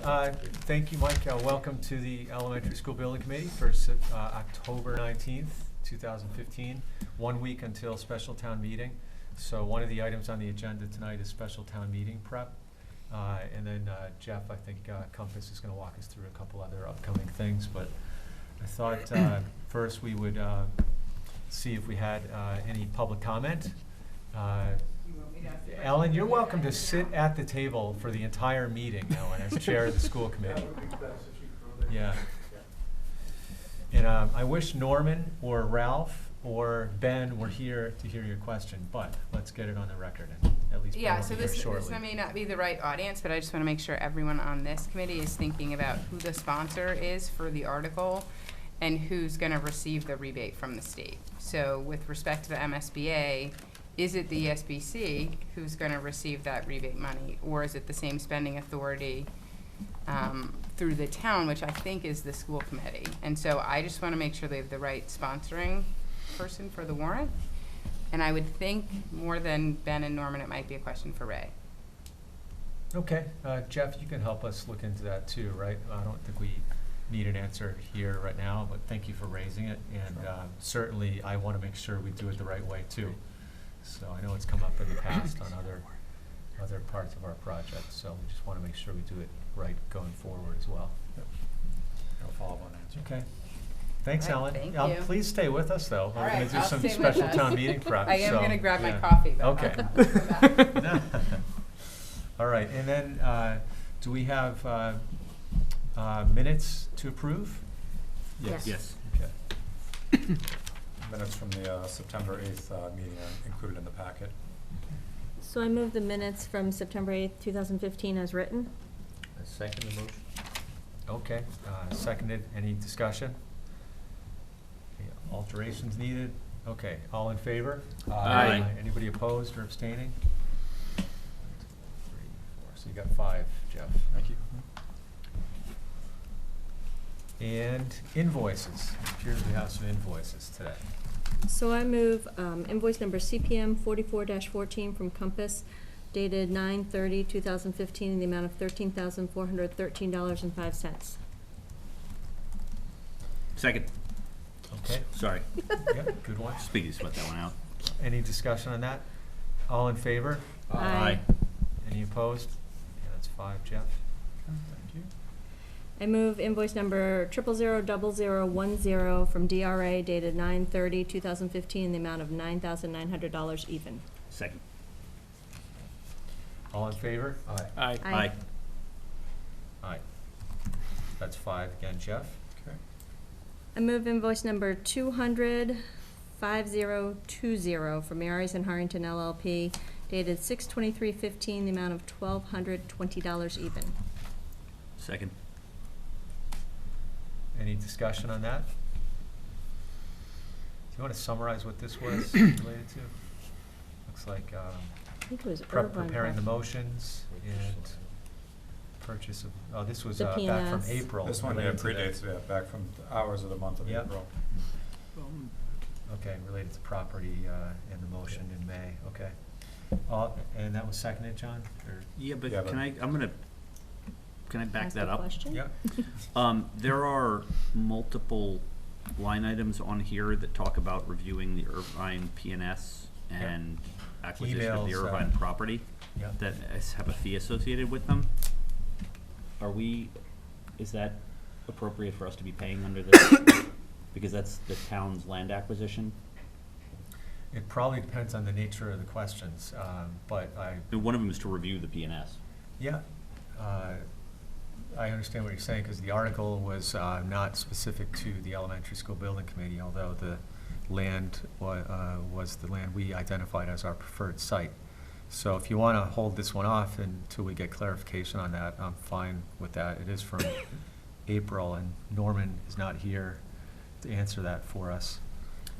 Thank you, Mike. Welcome to the Elementary School Building Committee for October 19th, 2015, 1 week until special town meeting. So one of the items on the agenda tonight is special town meeting prep. And then Jeff, I think Compass is going to walk us through a couple other upcoming things. But I thought first we would see if we had any public comment. Ellen, you're welcome to sit at the table for the entire meeting, Ellen, as chair of the school committee. Yeah. And I wish Norman or Ralph or Ben were here to hear your question, but let's get it on the record and at least so this may not be the right audience, but I just want to make sure everyone on this committee is thinking about who the sponsor is for the article and who's going to receive the rebate from the state. So with respect to the MSBA, is it the ESBC who's going to receive that rebate money, or is it the same spending authority through the town, which I think is the school committee? And so I just want to make sure they have the right sponsoring person for the warrant. And I would think more than Ben and Norman, it might be a question for Ray. Okay, Jeff, you can help us look into that too, right? I don't think we need an answer here right now, but thank you for raising it. And certainly I want to make sure we do it the right way too. So I know it's come up in the past on other parts of our project, so we just want to make sure we do it right going forward as well. I'll follow up on that. Okay. Thanks, All Ellen. right, thank you. Please stay with us, though. We're going to do I'll some stay with special us. town meeting prep. I am so, going to grab my yeah. coffee, but Okay. I'll come back. All right, and then do we have minutes to approve? Yes. Yes. Okay. Minutes from the September 8th meeting are included in the packet. So I move the minutes from September 8th, 2015 as written. I second the motion. Okay, seconded. Any discussion? Any alterations needed? Okay, all in favor? Aye. Anybody opposed or abstaining? 1, 2, 3, 4. So you got 5, Jeff. Thank you. And invoices. It appears we have some invoices today. So I move invoice number CPM 44-14 from Compass dated 9/30/2015 in the amount of $13,413.05. Second. Okay, Sorry. yeah, good one. Speedy to sweat that one out. Any discussion on that? All in favor? Aye. Any opposed? Yeah, that's 5, Jeff. Thank you. I move invoice number 0000010 from DRA dated 9/30/2015 in the amount of $9,900 even. Second. All in favor? Aye. Aye. Aye. That's 5 again, Jeff. Okay. I move invoice number 200-5020 from Mary's and Harrington LLP dated 6/23/15 the amount of $1,220 even. Second. Any discussion on that? Do you want to summarize what this was related to? Looks like I think it was Irvine. preparing the motions and purchase of, oh, this was The back from PNS. April. This one related to predates, back from the hours of the month of Yep. April. Okay, related to property and the motion in May, okay. And that was seconded, John? Or- Yeah, but Yeah, but- can I back Ask that a up? question? Yeah. There are multiple line items on here that talk about reviewing the Irvine PNS and acquisition of the Emails, Irvine property Yeah. that have a fee associated with them. Is that appropriate for us to be paying under this? Because that's the town's land acquisition? It probably depends on the nature of the questions, but One of them is to review the PNS. yeah, I understand what you're saying, because the article was not specific to the elementary school building committee, although the land was the land we identified as our preferred site. So if you want to hold this one off until we get clarification on that, I'm fine with that. It is from April, and Norman is not here to answer that for us.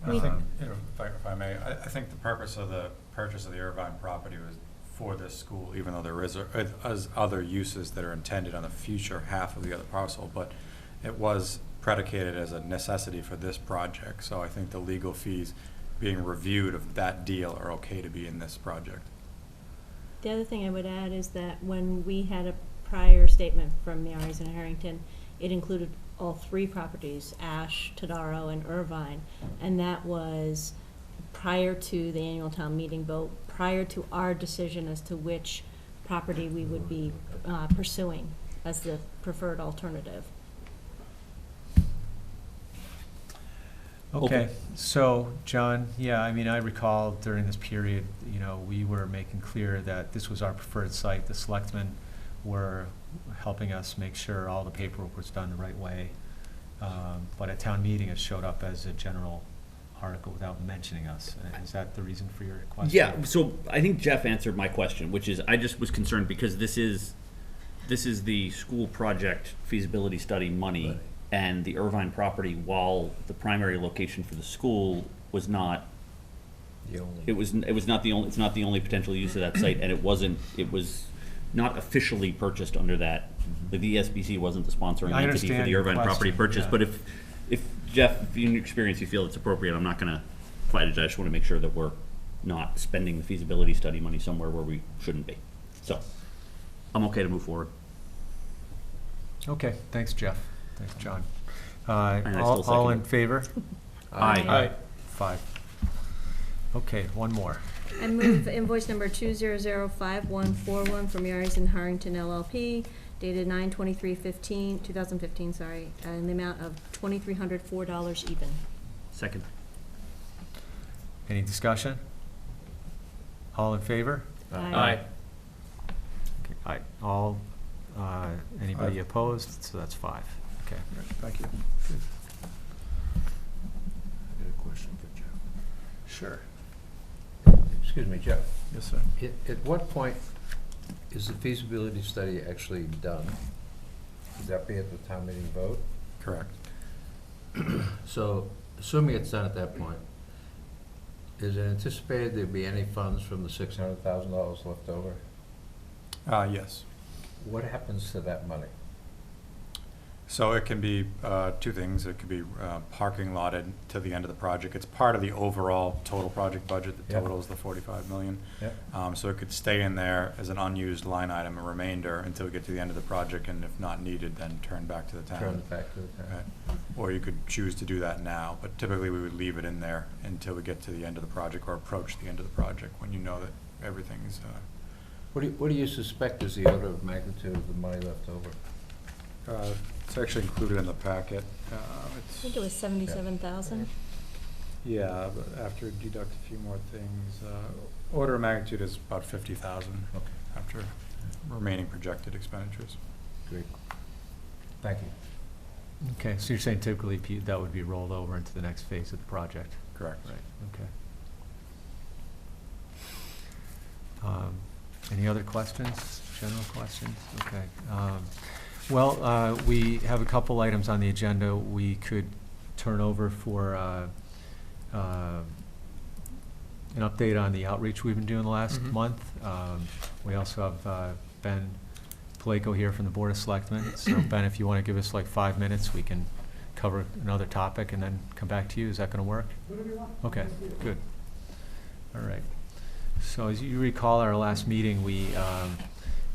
I think, if I may, I think the purpose of the purchase of the Irvine property was for this school, even though there is other uses that are intended on the future half of the other parcel, but it was predicated as a necessity for this project. So I think the legal fees being reviewed of that deal are okay to be in this project. The other thing I would add is that when we had prior statement from Meares and Harrington, it included all three properties, Ash, Tadaro, and Irvine, and that was prior to the annual town meeting vote, prior to our decision as to which property we would be pursuing as the preferred alternative. Okay, so, John, yeah, I mean, I recall during this period, you know, we were making clear that this was our preferred site. The selectmen were helping us make sure all the paperwork was done the right way. But at town meeting, it showed up as a general article without mentioning us. Is that the reason for your question? Yeah, so I think Jeff answered my question, which is, I just was concerned because this is the school project feasibility study money. Right. And the Irvine property, while the primary location for the school was not, The only. it's not the only potential use of that site, and it was not officially purchased under that. Like, the ESBC wasn't the sponsoring I entity for understand the your Irvine property question, purchase, yeah. but if Jeff, if in your experience you feel it's appropriate, I'm not gonna fight it, I just wanna make sure that we're not spending the feasibility study money somewhere where we shouldn't be. So, I'm okay to move forward. Okay, thanks, Jeff. Thanks, John. I still All second in it. favor? Aye. 5. Okay, one more. I move invoice number 2005141 from Meares and Harrington LLP, dated 2015, sorry, in the amount of $2,304 even. Second. Any discussion? All in favor? Aye. Okay, aye. All, anybody opposed? So that's 5. Okay, thank you. I got a question for Jeff. Sure. Excuse me, Jeff. Yes, sir. At what point is the feasibility study actually done? Would that be at the town meeting vote? Correct. So, assuming it's done at that point, is it anticipated there'd be any funds from the $600,000 left over? Yes. What happens to that money? So it can be two things. It could be parking lotted to the end of the project. It's part of the overall total project budget that Yep. totals the 45 million. Yep. So it could stay in there as an unused line item, a remainder, until we get to the end of the project, and if not needed, then turn back to the town. Turn it back to the town? Right. Or you could choose to do that now, but typically we would leave it in there until we get to the end of the project or approach the end of the project, when you know that everything's, What do you suspect is the order of magnitude of the money left over? it's actually included in the packet. I think it was 77,000. Yeah, but after deduct a few more things, order of magnitude is about 50,000 Okay, after remaining projected expenditures. great. Thank you. Okay, so you're saying typically that would be rolled over into the next phase of the project? Correct. Right, okay. Any other questions, general questions? Okay. Well, we have a couple items on the agenda we could turn over for an update on the outreach we've been doing the last month. We also have Ben Paleko here from the Board of Selectmen. So Ben, if you want to give us like 5 minutes, we can cover another topic and then come back to you. Is that going to work? Whatever you want. Okay, good. All right. So as you recall, our last meeting,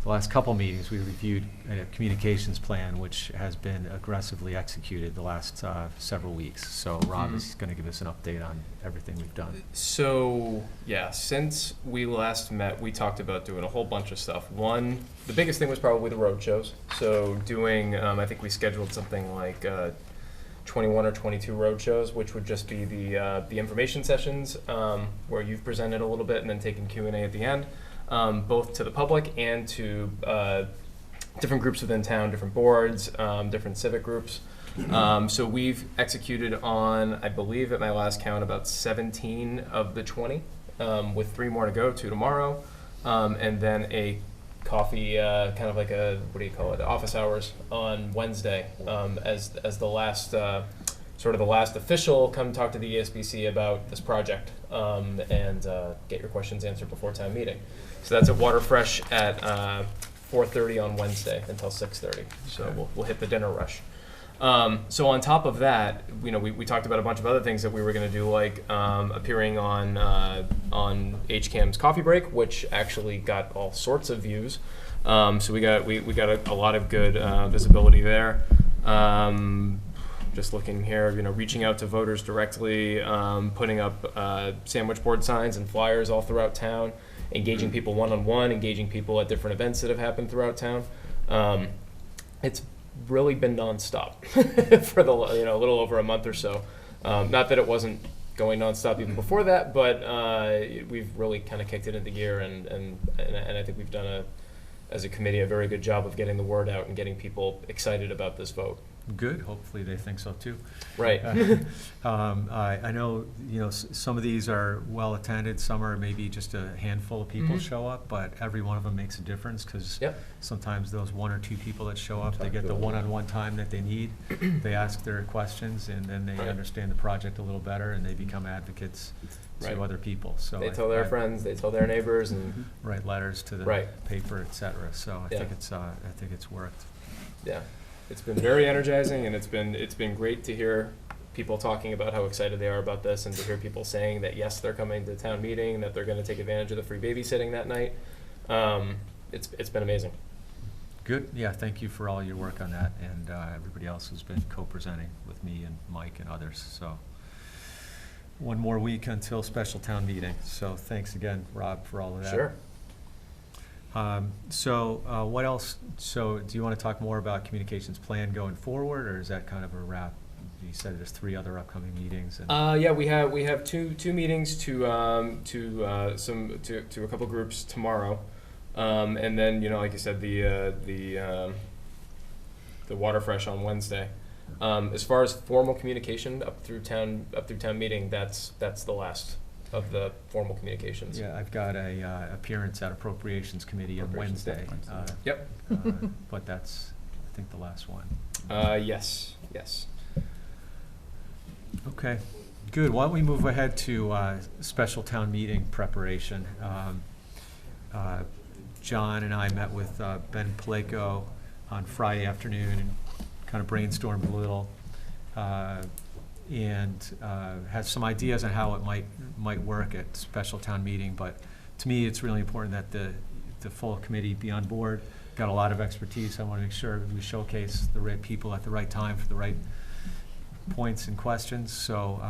the last couple meetings, we reviewed a communications plan which has been aggressively executed the last several weeks. So Rob is going to give us an update on everything we've done. So, yeah, since we last met, we talked about doing a whole bunch of stuff. One, the biggest thing was probably the road shows. So doing, I think we scheduled something like 21 or 22 road shows, which would just be the information sessions where you've presented a little bit and then taking Q&A at the end, both to the public and to different groups within town, different boards, different civic groups. So we've executed on, I believe at my last count, about 17 of the 20, with 3 more to go, 2 tomorrow, and then a coffee, kind of like a, what do you call it, office hours on Wednesday, as the last, sort of the last official come talk to the ESBC about this project, and get your questions answered before town meeting. So that's at Waterfresh at 4:30 on Wednesday until 6:30. So we'll hit the dinner rush. So on top of that, you know, we talked about a bunch of other things that we were going to do, like appearing on HCAM's Coffee Break, which actually got all sorts of views. So we got a lot of good visibility there. Just looking here, reaching out to voters directly, putting up sandwich board signs and flyers all throughout town, engaging people one-on-one, engaging people at different events that have happened throughout town. It's really been nonstop for the a little over a month or so. Not that it wasn't going nonstop even before that, but we've really kind of kicked it into gear, and I think we've done as a committee, a very good job of getting the word out and getting people excited about this vote. Good, hopefully they think so too. Right. I know, some of these are well-attended, some are maybe just a handful of people Mhm. show up, but every one of them makes a difference, because Yep. sometimes those one or two people that show up, they Talk get to the them. one-on-one time that they need, they ask their questions, and then they Right. understand the project a little better, and they become advocates Right. to other people, so. They I- tell their I friends, they tell their neighbors, and Write letters to the Right. paper, et cetera, so I Yeah. think it's worked. yeah, it's been very energizing, and it's been great to hear people talking about how excited they are about this, and to hear people saying that yes, they're coming to town meeting, and that they're going to take advantage of the free babysitting that night. It's been amazing. Good, yeah, thank you for all your work on that, and everybody else who's been co-presenting with me and Mike and others, so. One more week until special town meeting, so thanks again, Rob, for all of that. Sure. What else, do you want to talk more about communications plan going forward, or is that kind of a wrap? You said there's 3 other upcoming meetings, and. Yeah, we have two meetings to a couple groups tomorrow, and then like you said, the Water Fresh on Wednesday. As far as formal communication up through town meeting, that's the last of the formal communications. Yeah, I've got a appearance at Appropriations Committee on Appropriations Wednesday. Wednesday. Yep. But that's, I think, the last one. Yes. Okay, good. Why don't we move ahead to special town meeting preparation? John and I met with Ben Paleko on Friday afternoon and kind of brainstormed a little, and had some ideas on how it might work at special town meeting. But to me, it's really important that the full committee be on board. Got a lot of expertise. I want to make sure we showcase the right people at the right time for the right points and questions. So,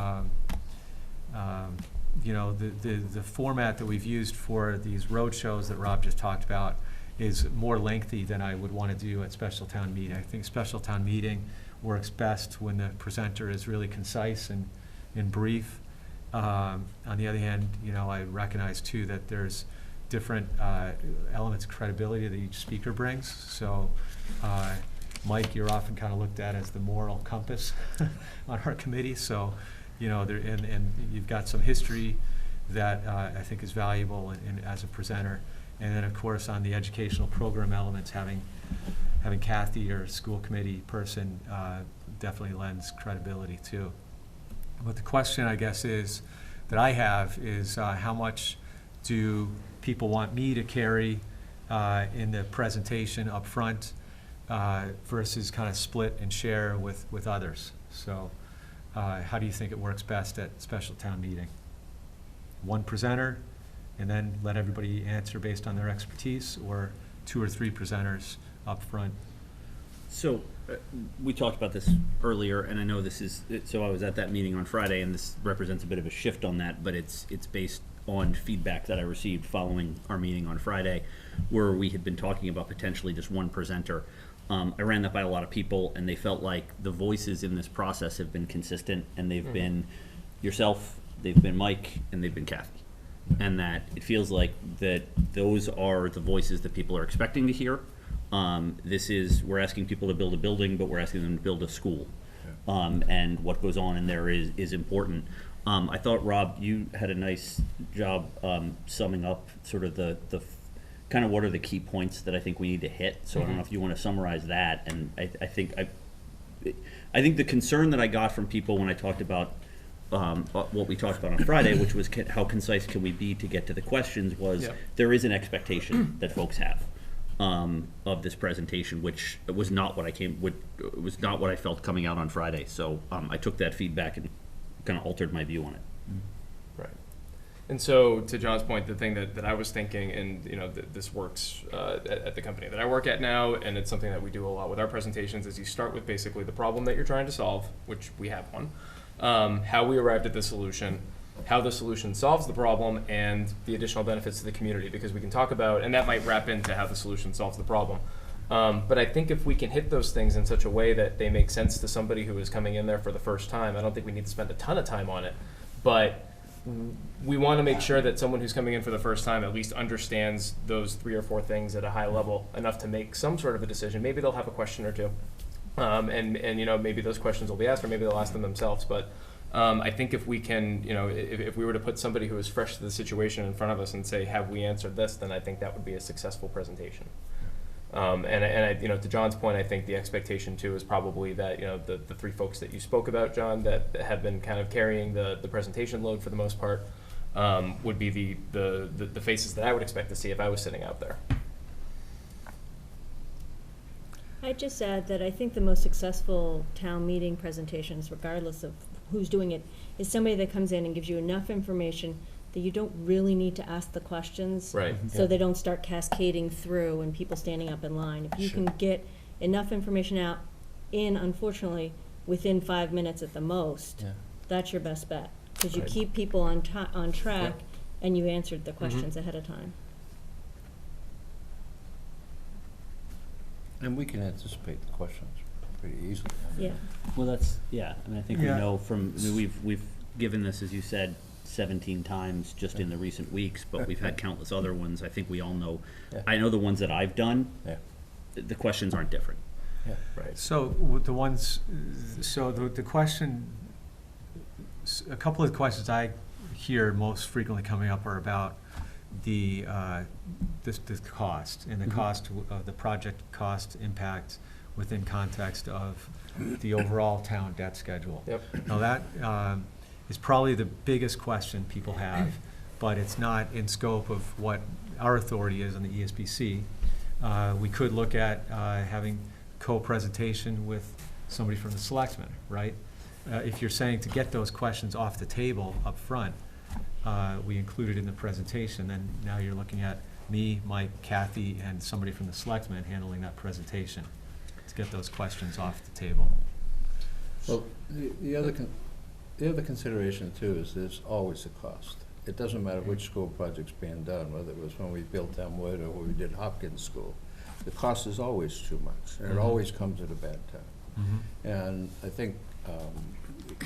the format that we've used for these road shows that Rob just talked about is more lengthy than I would want to do at special town meeting. I think special town meeting works best when the presenter is really concise and brief. On the other hand, I recognize too that there's different elements of credibility that each speaker brings. So, Mike, you're often kind of looked at as the moral compass on our committee. So, and you've got some history that I think is valuable as a presenter. And then, of course, on the educational program elements, having Kathy, or school committee person, definitely lends credibility too. But the question, I guess, that I have is how much do people want me to carry in the presentation up front versus kind of split and share with others? So how do you think it works best at special town meeting? One presenter, and then let everybody answer based on their expertise, or 2 or 3 presenters up front? So, we talked about this earlier, and I know so I was at that meeting on Friday, and this represents a bit of a shift on that, but it's based on feedback that I received following our meeting on Friday, where we had been talking about potentially just one presenter. I ran that by a lot of people, and they felt like the voices in this process have been consistent, and they've been yourself, they've been Mike, and they've been Kathy. And that it feels like that those are the voices that people are expecting to hear. We're asking people to build a building, but we're asking them to build a school. And what goes on in there is important. I thought, Rob, you had a nice job summing up sort of the kind of what are the key points that I think we need to hit. So I don't know if you want to summarize that. And I think the concern that I got from people when I talked about what we talked about on Friday, which was how concise can we be to get to the questions, was there is an expectation that folks have of this presentation, which was not what was not what I felt coming out on Friday. So I took that feedback and kind of altered my view on it. Right. And so, to John's point, the thing that I was thinking, and you know, this works at the company that I work at now, and it's something that we do a lot with our presentations, is you start with basically the problem that you're trying to solve, which we have one, how we arrived at the solution, how the solution solves the problem, and the additional benefits to the community, because we can talk about, and that might wrap into how the solution solves the problem. But I think if we can hit those things in such a way that they make sense to somebody who is coming in there for the first time, I don't think we need to spend a ton of time on it, but we want to make sure that someone who's coming in for the first time at least understands those 3 or 4 things at a high level enough to make some sort of a decision. Maybe they'll have a question or two, and you know, maybe those questions will be asked, or maybe they'll ask them themselves. But I think if we can, you know, if we were to put somebody who is fresh to the situation in front of us and say, "Have we answered this?" then I think that would be a successful presentation. And I, you know, to John's point, I think the expectation too is probably that, you know, the 3 folks that you spoke about, John, that have been kind of carrying the presentation load for the most part, would be the faces that I would expect to see if I was sitting out there. I'd just add that I think the most successful town meeting presentations, regardless of who's doing it, is somebody that comes in and gives you enough information that you don't really need to ask the questions. Right. So they don't start cascading through and people standing up in line. If you can get enough information out unfortunately, within 5 minutes at the most, that's your best bet. Because you Right. keep people on track and you answered the questions ahead of time. And we can anticipate the questions pretty easily. Yeah. Well, that's, yeah, I mean, I think we Yeah. know from, I mean, we've given this, as you said, 17 times just in the recent weeks, but we've had countless other ones. I think we all know. Yeah. I know the ones that I've done, Yeah. the questions aren't different. Yeah. Right. So the ones, so the question, a couple of the questions I hear most frequently coming up are about the cost and the cost of the project cost impact within context of the overall town debt schedule. Yep. Now that is probably the biggest question people have, but it's not in scope of what our authority is on the ESBC. We could look at having co-presentation with somebody from the selectmen, right? If you're saying to get those questions off the table up front, we include it in the presentation, then now you're looking at me, Mike, Kathy, and somebody from the selectmen handling that presentation to get those questions off the table. Well, the other consideration too is there's always a cost. It doesn't matter which school project's being done, whether it was when we built Elmwood or when we did Hopkins School. The cost is always too much, and it always comes at a bad time. And I think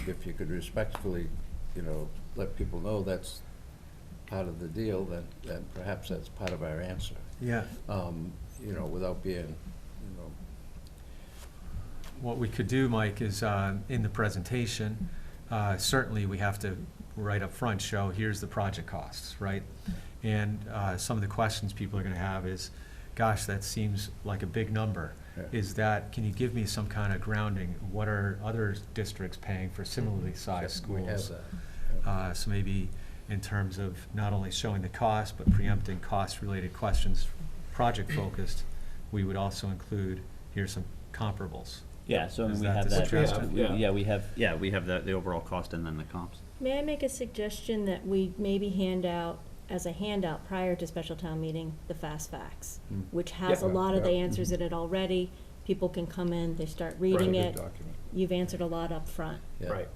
if you could respectfully, you know, let people know that's part of the deal, then perhaps that's part of our answer. Yeah. You know, without being, you know. What we could do, Mike, is in the presentation, certainly we have to right up front show, here's the project costs, right? And some of the questions people are gonna have is, gosh, that seems like a big number. Yeah. Is that, can you give me some kind of grounding? What are other districts paying for similarly sized schools? We have that. Yeah. So maybe in terms of not only showing the cost, but preempting cost-related questions, project-focused, we would also include, here's some comparables. Yeah, so I mean, Is we that have the that. suggestion? Yeah. We have the overall cost and then the comps. May I make a suggestion that we maybe hand out, as a handout prior to special town meeting, the fast facts, which has a Yeah. lot of the Yeah. answers in it already. People can come in, they start reading Good it. document. You've answered a lot up front. Yeah. Right.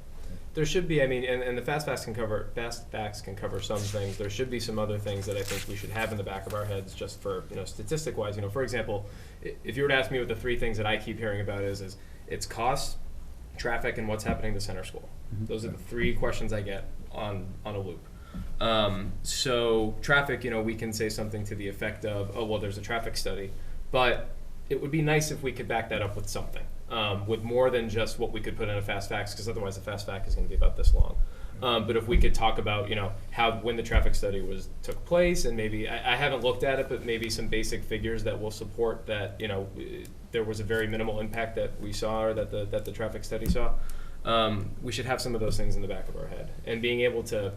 There should be, I mean, and the fast facts can cover some things. There should be some other things that I think we should have in the back of our heads just for, you know, statistic wise. You know, for example, if you were to ask me what the 3 things that I keep hearing about is it's cost, traffic, and what's happening to center school. Those are the 3 questions I get on a loop. So traffic, you know, we can say something to the effect of, oh, well, there's a traffic study, but it would be nice if we could back that up with something, with more than just what we could put in a fast facts, because otherwise the fast fact is going to be about this long. But if we could talk about, you know, when the traffic study took place, and maybe, I haven't looked at it, but maybe some basic figures that will support that, you know, there was a very minimal impact that we saw, or that the traffic study saw. We should have some of those things in the back of our head, and being able to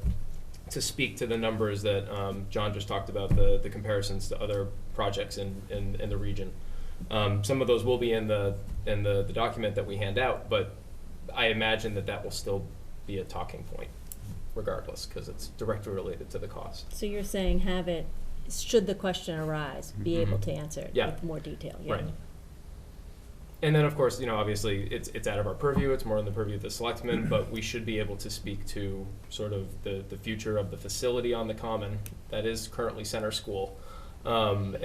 speak to the numbers that John just talked about, the comparisons to other projects in the region. Some of those will be in the document that we hand out, but I imagine that will still be a talking point, regardless, because it's directly related to the cost. So you're saying have it, should the question arise, be able Mhm. to answer it Yeah. with more detail, yeah. Right. And then, of course, obviously, it's out of our purview, it's more in the purview of the selectmen, but we should be able to speak to sort of the future of the facility on the common that is currently center school. And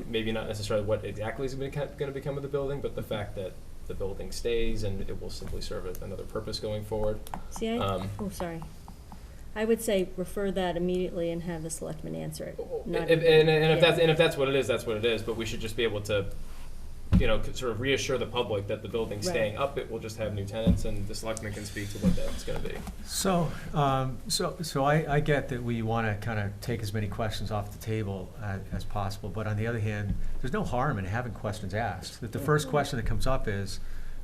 maybe not necessarily what exactly is going to become of the building, but the fact that the building stays and it will simply serve another purpose going forward. See, Um, sorry. I would say refer that immediately and have the selectmen answer it. not And even- if that's what it is, that's what it is, but we should just be able to, sort of reassure the public that the building's Right. staying up, it will just have new tenants, and the selectmen can speak to what that's gonna be. So, I get that we want to kind of take as many questions off the table as possible, but on the other hand, there's no harm in having questions asked. That the first question that comes up is,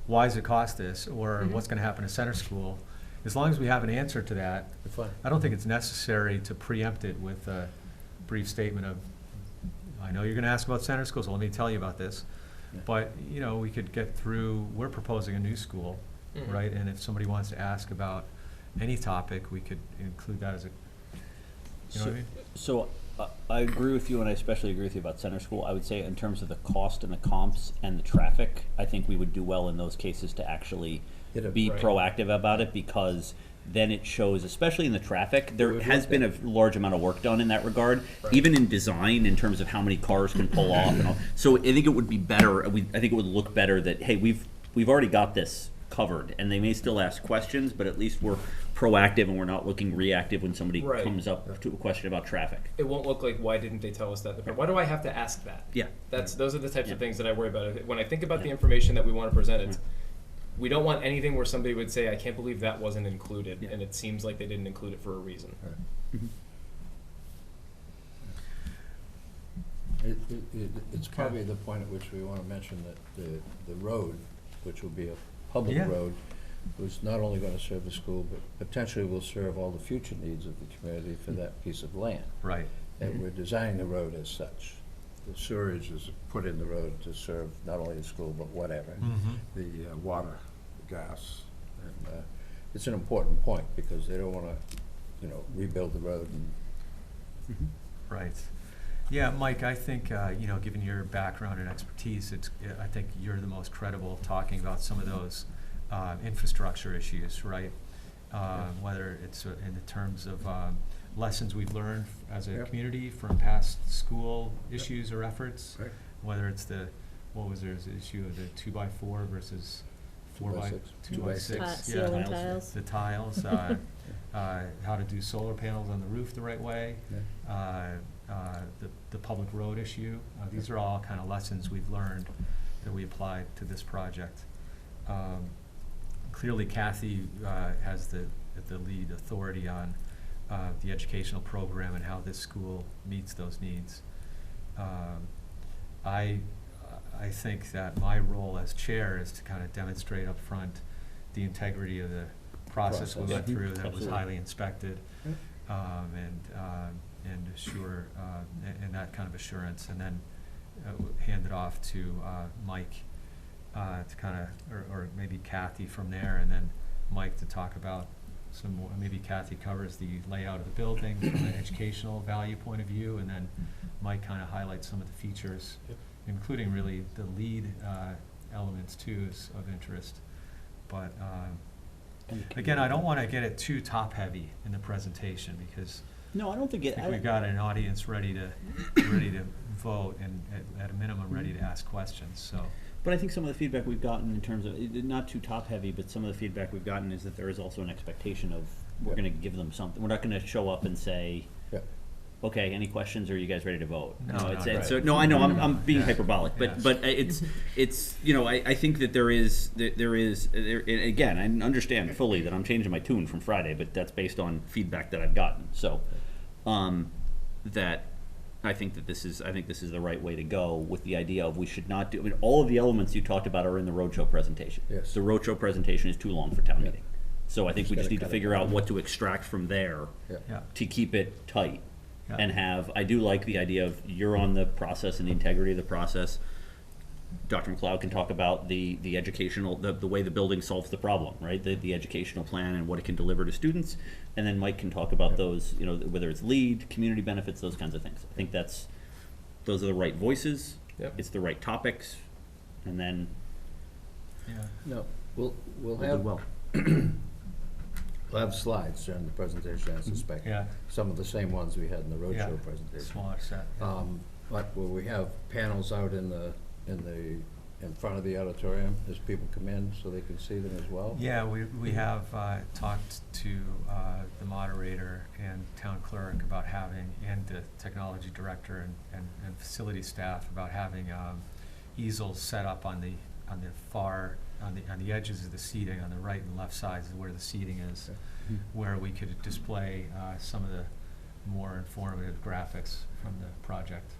why does it cost this, or Mhm. what's going to happen to center school? As long as we have an answer to that, Fine. I don't think it's necessary to preempt it with a brief statement of, I know you're going to ask about center school, so let me tell you about this. Yeah. But, we could get through, we're proposing a new school, Mhm. right? And if somebody wants to ask about any topic, we could include that as a, you know what I mean? So, I agree with you, and I especially agree with you about center school. I would say in terms of the cost and the comps and the traffic, I think we would do well in those cases to actually Hit it be right. proactive about it, because then it shows, especially in the traffic, there We've has looked been a at large amount of work done in that regard, Right. even in design, in terms of how many cars can pull off and all. So I think it would be better, I think it would look better that, hey, we've already got this covered, and they may still ask questions, but at least we're proactive and we're not looking reactive when somebody Right. comes up to a question about traffic. It won't look like, why didn't they tell us that? Why do I have to ask that? Yeah. Those are the types Yeah. of things that I worry about. When I think about the Yeah. information that we want to present, it's, we don't want anything where somebody would say, I can't believe that wasn't included, Yeah. and it seems like they didn't include it for a reason. It's probably the point at which we want to mention that the road, which will be a public Yeah. road, was not only going to serve the school, but potentially will serve all the future needs of the community for that piece of land. Right. And we're designing the road as such. The sewerage is put in the road to serve not only the school, but whatever. The water, the gas. And it's an important point, because they don't want to, rebuild the road and Right. Yeah, Mike, I think, given your background and expertise, I think you're the most credible talking about some of those infrastructure issues, right? Whether it's in the terms of lessons we've learned as a Yep. community from past school issues or efforts, Right. whether it's the issue of the 2x4 versus 2x6. 2x6, Ceiling tiles. the tiles, how to do solar panels on the roof the right way, the public road issue. These are all kind of lessons we've learned that we applied to this project. Clearly Kathy has the lead authority on the educational program and how this school meets those needs. I think that my role as chair is to kind of demonstrate up front the integrity of the process we went Process. through that was Absolutely. highly inspected, and assure, and that kind of assurance, and then hand it off to Mike to kind of, or maybe Kathy from there, and then Mike to talk about some more, maybe Kathy covers the layout of the building from an educational value point of view, and then Mike kind of highlights some of the features, including really the lead elements too is of interest. But again, I don't want to get it too top-heavy in the presentation, because No, I don't think I it. think we've got an audience ready to vote, and at a minimum, ready to ask questions, so. But I think some of the feedback we've gotten in terms of, not too top-heavy, but some of the feedback we've gotten is that there is also an expectation of, we're Yeah. gonna give them something. We're not gonna show up and say, Yeah. okay, any questions, or are you guys ready to vote? No, it's, no, it's, right. no, I know, I'm being Yeah. hyperbolic, Yes. but it's, I think that there is, and again, I understand fully that I'm changing my tune from Friday, but that's based on feedback that I've gotten, so, that, I think this is the right way to go, with the idea of we should not do, I mean, all of the elements you talked about are in the roadshow presentation. Yes. The roadshow presentation is too long for town Yeah. meeting. So I think we Just just gotta need to cut it figure out down. what to extract from there Yeah. to keep it tight. Yeah. And I do like the idea of you're on the process and the integrity of the process. Dr. McLeod can talk about the educational, the way the building solves the problem, right? The educational plan and what it can deliver to students. And then Mike can talk about those, you know, whether it's LEAD, community benefits, those kinds of things. I think those are the right voices. Yep. It's the right topics. And then Yeah. No, we'll we'll do have, well. we'll have slides during the presentation, I suspect. Yeah. Some of the same ones we had in the Yeah. roadshow presentation. Smaller set. yeah. But where we have panels out in front of the auditorium as people come in, so they can see them as well? Yeah, we have talked to the moderator and town clerk about having, and the technology director and facility staff about having easels set up on the edges of the seating, on the right and left sides of where the seating is, where we could display some of the more informative graphics from the project.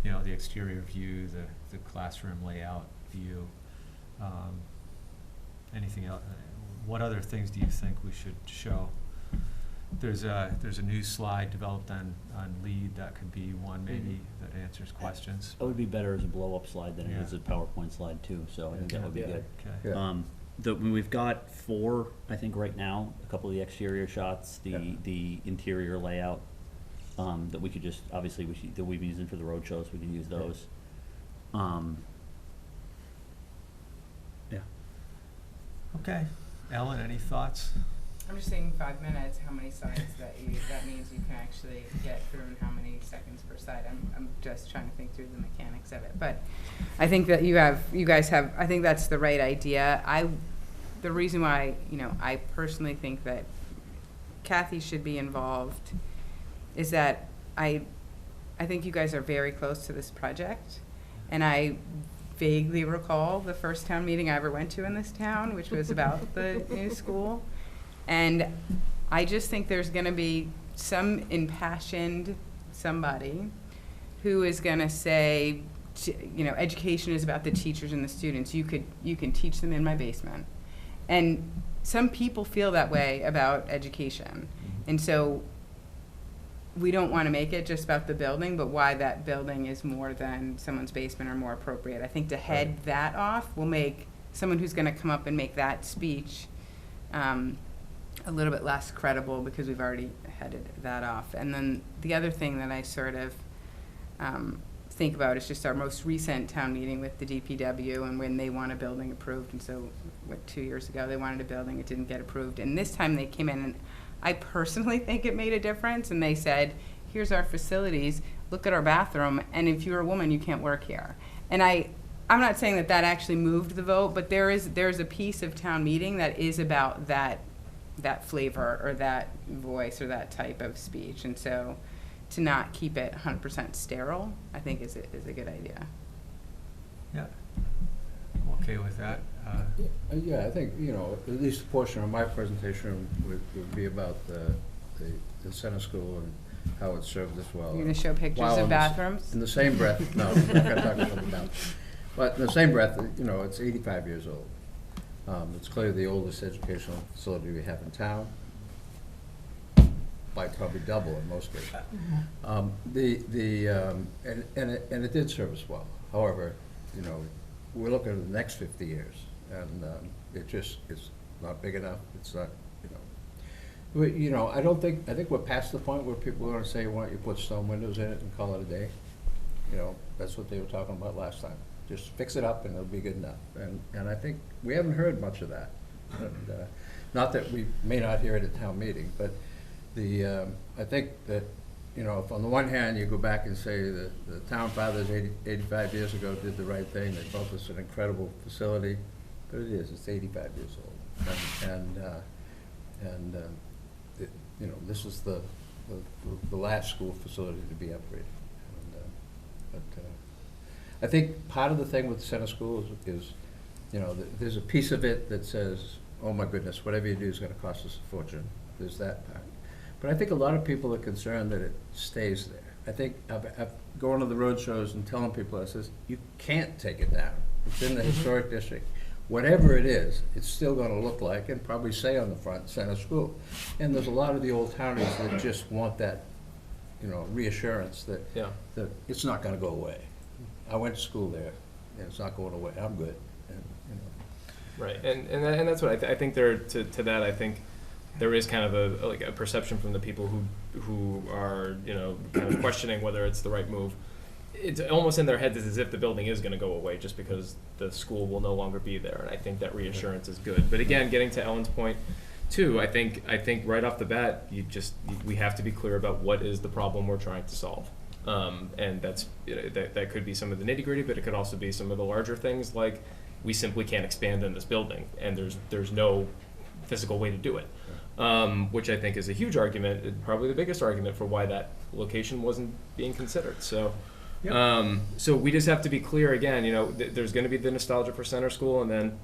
You know, the exterior view, the classroom layout view. Anything else? What other things do you think we should show? There's a new slide developed on LEAD that could be one maybe that answers questions. That would be better as a blow-up slide than it Yeah. is a PowerPoint slide too, so I think that would be Yeah. good. Okay. Yeah. We've got 4, I think, right now, a couple of the exterior shots, the interior layout, that we could just, obviously, that we've been using for the road shows, we can use those. Yeah. Okay. Ellen, any thoughts? I'm just saying 5 minutes, how many slides that means you can actually get through and how many seconds per slide. I'm just trying to think through the mechanics of it. But I think that you guys have, I think that's the right idea. The reason why, I personally think that Kathy should be involved is that I think you guys are very close to this project. And I vaguely recall the first town meeting I ever went to in this town, which was about the new school. And I just think there's going to be some impassioned somebody who is going to say, education is about the teachers and the students. You can teach them in my basement. And some people feel that way about education. And so we don't want to make it just about the building, but why that building is more than someone's basement or more appropriate. I think to head that off will make someone who's going to come up and make that speech a little bit less credible, because we've already headed that off. And then the other thing that I sort of think about is just our most recent town meeting with the DPW, and when they want a building approved. And so, 2 years ago they wanted a building, it didn't get approved. And this time they came in, and I personally think it made a difference. And they said, here's our facilities, look at our bathroom, and if you're a woman, you can't work here. And I'm not saying that actually moved the vote, but there's a piece of town meeting that is about that flavor or that voice or that type of speech. And so to not keep it 100% sterile, I think is a good idea. Yeah. I'm okay with that. Yeah, I think, at least a portion of my presentation would be about the center school and how it served us well. You're going to show pictures While of bathrooms? In the same breath, no, I'm not gonna talk about the bathrooms. But in the same breath, it's 85 years old. It's clearly the oldest educational facility we have in town, by probably double in most cases. And it did serve us well. However, we're looking at the next 50 years, and it's not big enough. It's not, I think we're past the point where people are going to say, why don't you put stone windows in it and call it a day? That's what they were talking about last time. Just fix it up and it'll be good enough. And I think we haven't heard much of that. And, not that we may not hear it at town meeting, but I think that, if on the one hand you go back and say that the town fathers 85 years ago did the right thing, they built us an incredible facility, but it's 85 years old. This is the last school facility to be upgraded. I think part of the thing with the center school is there's a piece of it that says, oh my goodness, whatever you do is going to cost us a fortune. There's that part. But I think a lot of people are concerned that it stays there. I think I've going to the road shows and telling people, I says, you can't take it down. It's in the historic district. Whatever it is, it's still going to look like, and probably say on the front, center school. And there's a lot of the old townies that just want that, reassurance that it's not going to go away. I went to school there, and it's not going away, I'm good, and, you know. Right, and that's what I think there, to that, I think there is kind of a perception from the people who are, you know, kind of questioning whether it's the right move. It's almost in their heads as if the building is gonna go away just because the school will no longer be there, and I think that reassurance is good. But again, getting to Ellen's point too, I think right off the bat, we have to be clear about what is the problem we're trying to solve. And that's, you know, that could be some of the nitty gritty, but it could also be some of the larger things like we simply can't expand in this building and there's no physical way to do it. Which I think is a huge argument, probably the biggest argument for why that location wasn't being considered. So, so we just have to be clear again, you know, there's gonna be the nostalgia for center school, and then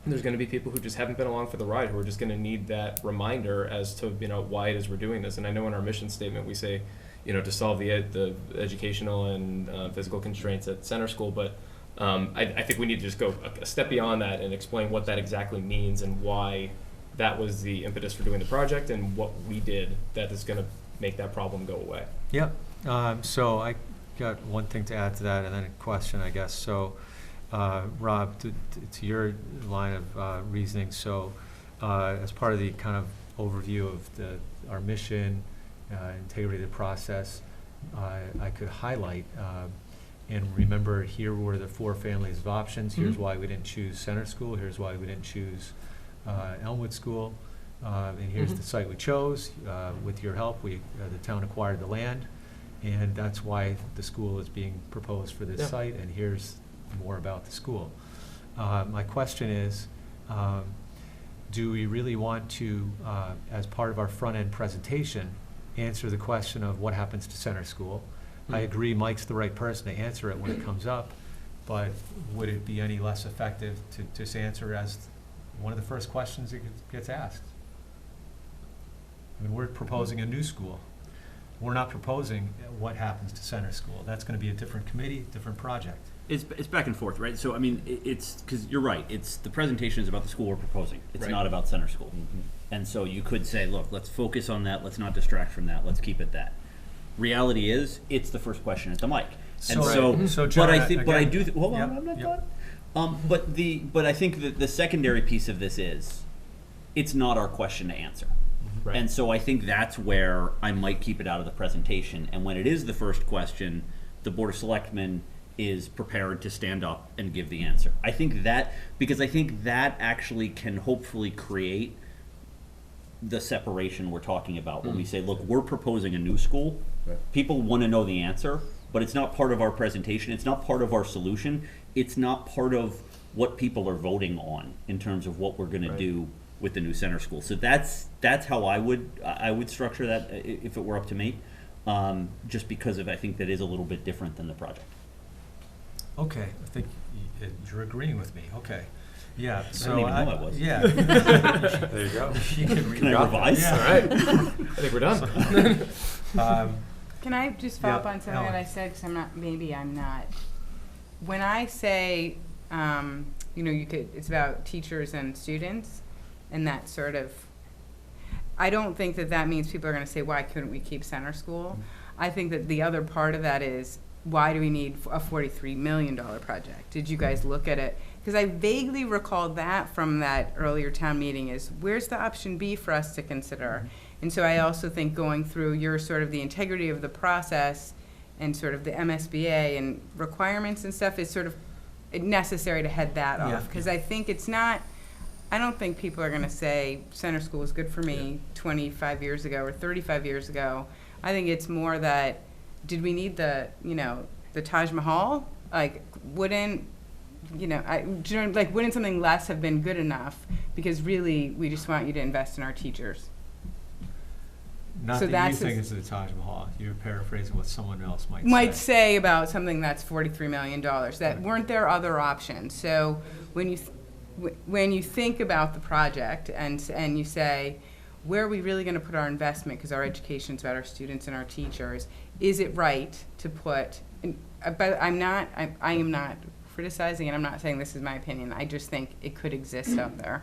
there's gonna be people who just haven't been along for the ride, who are just gonna need that reminder as to, you know, why it is we're doing this. And I know in our mission statement, we say, you know, to solve the educational and physical constraints at center school, but I think we need to just go a step beyond that and explain what that exactly means and why that was the impetus for doing the project and what we did that is going to make that problem go away. Yep. So I got one thing to add to that, and then a question, I guess. So, Rob, to your line of reasoning, so as part of the kind of overview of our mission, integrity of the process, I could highlight and remember, here were the 4 families of options. Here's why we didn't choose Center School. Here's why we didn't choose Elmwood School. And here's the site we chose. With your help, the town acquired the land, and that's why the school is being proposed for this site, and here's more about the school. My question is, do we really want to, as part of our front-end presentation, answer the question of what happens to Center School? I agree Mike's the right person to answer it when it comes up, but would it be any less effective to just answer as one of the first questions that gets asked? I mean, we're proposing a new school. We're not proposing what happens to Center School. That's going to be a different committee, different project. It's back and forth, right? So, I mean, it's, because you're right, it's, the presentation is about the school we're proposing. It's not about center school. And so you could say, look, let's focus on that, let's not distract from that, let's keep it that. Reality is, it's the first question at the mic. And so John, but I think, but I again, do, hold on, yep, I'm not yep. done. But I think that the secondary piece of this is, it's not our question to answer. Right. And so I think that's where I might keep it out of the presentation. And when it is the first question, the Board of Selectmen is prepared to stand up and give the answer. I think that, because I think that actually can hopefully create the separation we're talking about when we say, look, we're proposing a new school. Right. People want to know the answer, but it's not part of our presentation. It's not part of our solution. It's not part of what people are voting on in terms of what we're going to do with the new center school. So that's how I would structure that if it were up to me, just because of, I think that is a little bit different than the project. Okay, I think you're agreeing with me. Okay, yeah. So didn't even know I was. Yeah. There you go. You Can I revise? Yeah. All right, I think we're done. Can I just follow up Yeah, on something Ellen. that I said, because I'm not. When I say, you know, it's about teachers and students, and that sort of, I don't think that means people are gonna say, why couldn't we keep center school? I think that the other part of that is, why do we need a $43 million project? Did you guys look at it? Because I vaguely recalled that from that earlier town meeting is, where's the option B for us to consider? And so I also think going through your sort of the integrity of the process and sort of the MSBA and requirements and stuff is sort of necessary to head that Yeah. off. Because I think it's not, I don't think people are gonna say center school was good for me 25 years ago or 35 years ago. I think it's more that, did we need the Taj Mahal? Like, wouldn't something less have been good enough? Because really, we just want you to invest in our teachers. Not So that you that's think his- it's the Taj Mahal. You're paraphrasing what someone else might Might say. say about something that's $43 million, that weren't there other options? So when you think about the project and you say, where are we really going to put our investment, because our education's about our students and our teachers, is it right to put, but I am not criticizing, and I'm not saying this is my opinion, I just think it could exist out there.